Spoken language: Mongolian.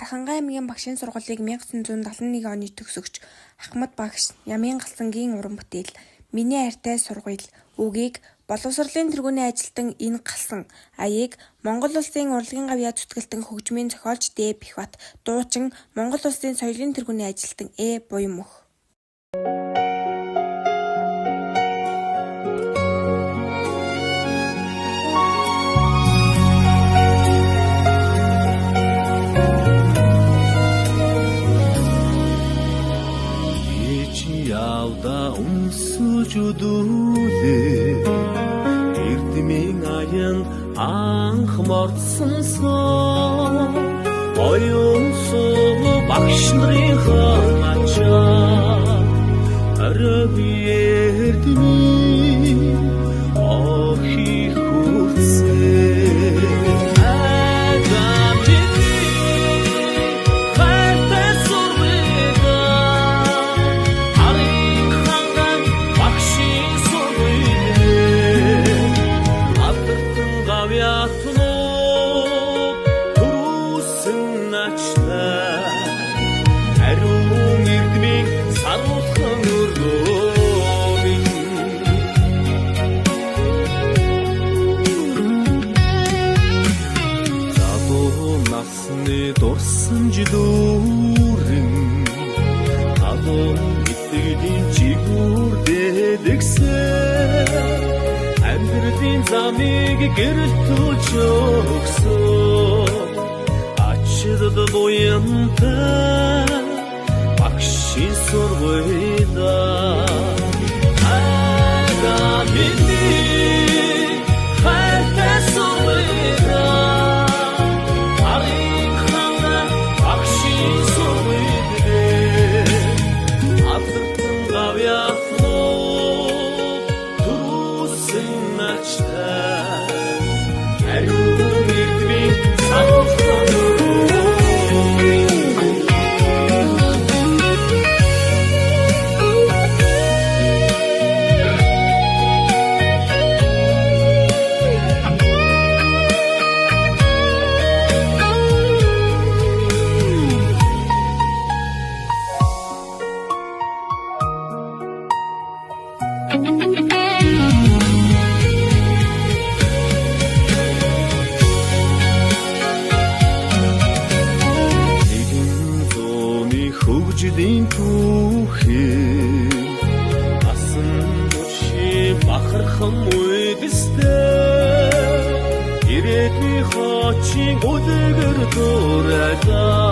Дархангай аймгийн багшийн сургуулийг 1971 оны төгсөгч Ахмад багш Ямын Галсангийн уран бүтээл "Миний хайртай сургууль" үгийг боловсролын тэргүүний ажилтан Энэ Галсан, аяыг Монгол Улсын урлагийн гавьяа зүтгэлтэн хөгжмийн зохиолч Д. Бэхбат, дуучин Монгол Улсын соёлын тэргүүний ажилтан Буянмөх. Явда өмсөж өдөлөө эрдмийн аян анх мордсонсон оюун сул багш нарын ханачаа арви эрдмийн охи хүрсээ дурсан жилүүрэн адуу итгэлийн чигүүр дэдгсэн амьдралын замыг гэрэлтүүлж өгсөн ачаал буянтай багшийн сургуулиа хөгжлийн түүхээ асан дурши бахархан үедстэй ирээдүйн хочийн өдгөр дуурайла